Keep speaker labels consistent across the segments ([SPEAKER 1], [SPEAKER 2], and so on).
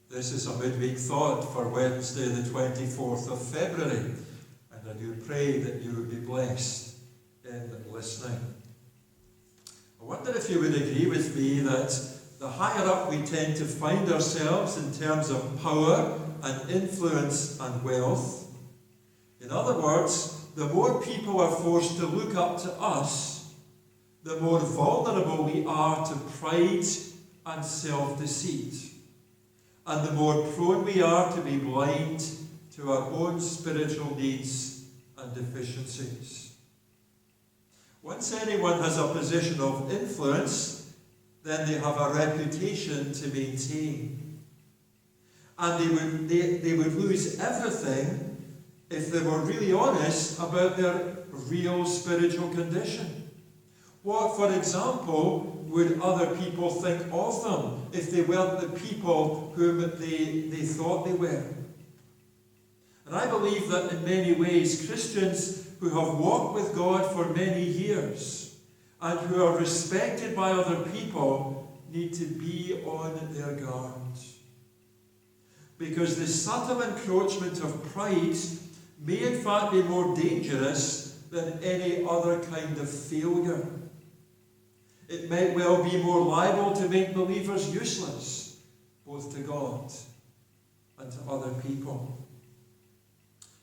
[SPEAKER 1] This is a midweek thought for Wednesday, the 24th of February, and I do pray that you will be blessed in listening. I wonder if you would agree with me that the higher up we tend to find ourselves in terms of power and influence and wealth, in other words, the more people are forced to look up to us, the more vulnerable we are to pride and self-deceit, and the more prone we are to be blind to our own spiritual needs and deficiencies. Once anyone has a position of influence, then they have a reputation to maintain. And they would lose everything if they were really honest about their real spiritual condition. What, for example, would other people think of them if they weren't the people whom they thought they were? And I believe that in many ways, Christians who have walked with God for many years and who are respected by other people need to be on their guard. Because the subtle encroachment of pride may in fact be more dangerous than any other kind of failure. It might well be more liable to make believers useless, both to God and to other people.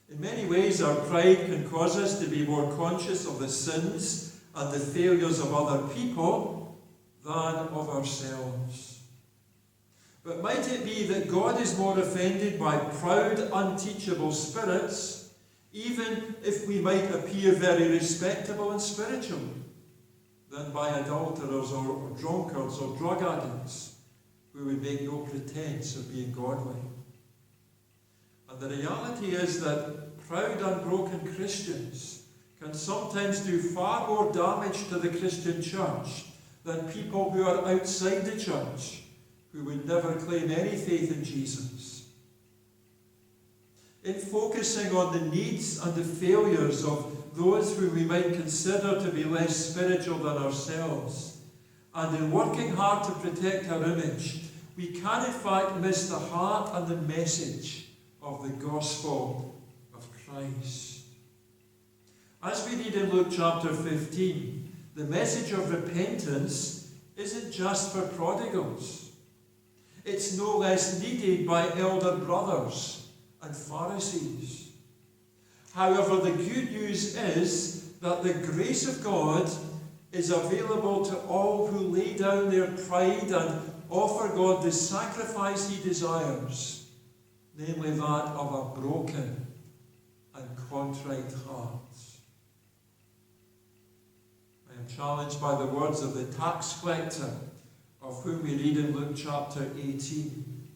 [SPEAKER 1] In many ways, our pride can cause us to be more conscious of the sins and the failures of other people than of ourselves. But might it be that God is more offended by proud, unteachable spirits, even if we might appear very respectable and spiritual, than by adulterers or drunkards or drug addicts who would make no pretense of being godly? And the reality is that proud and broken Christians can sometimes do far more damage to the Christian church than people who are outside the church, who would never claim any faith in Jesus. In focusing on the needs and the failures of those who we might consider to be less spiritual than ourselves, and in working hard to protect our image, we can in fact miss the heart and the message of the gospel of Christ. As we read in Luke chapter 15, the message of repentance isn't just for prodigals. It's no less needed by elder brothers and Pharisees. However, the good news is that the grace of God is available to all who lay down their pride and offer God the sacrifice he desires, namely that of a broken and contrite heart. I am challenged by the words of the tax collector, of whom we read in Luke chapter 18.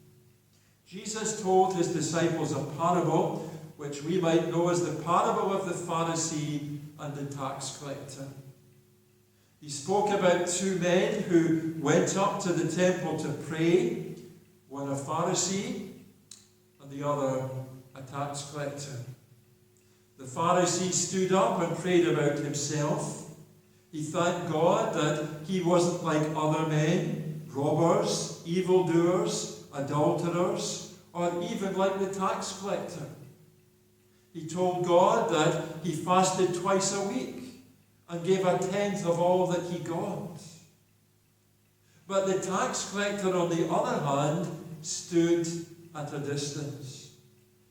[SPEAKER 1] Jesus told his disciples a parable which we might know as the parable of the Pharisee and the tax collector. He spoke about two men who went up to the temple to pray, one a Pharisee and the other a tax collector. The Pharisee stood up and prayed about himself. He thanked God that he wasn't like other men, robbers, evildoers, adulterers, or even like the tax collector. He told God that he fasted twice a week and gave a tenth of all that he got. But the tax collector, on the other hand, stood at a distance.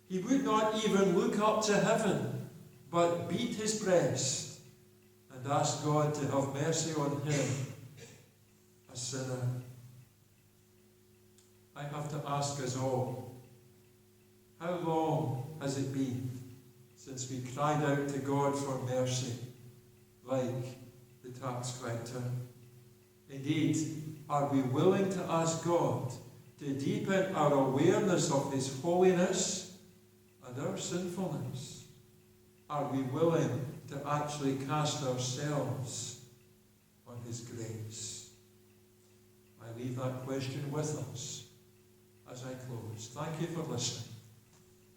[SPEAKER 1] He would not even look up to heaven, but beat his breast and asked God to have mercy on him, a sinner. I have to ask us all, how long has it been since we cried out to God for mercy, like the tax collector? Indeed, are we willing to ask God to deepen our awareness of his holiness and our sinfulness? Are we willing to actually cast ourselves on his grace? I leave that question with us as I close. Thank you for listening,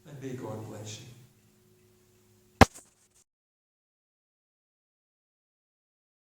[SPEAKER 1] and may God bless you.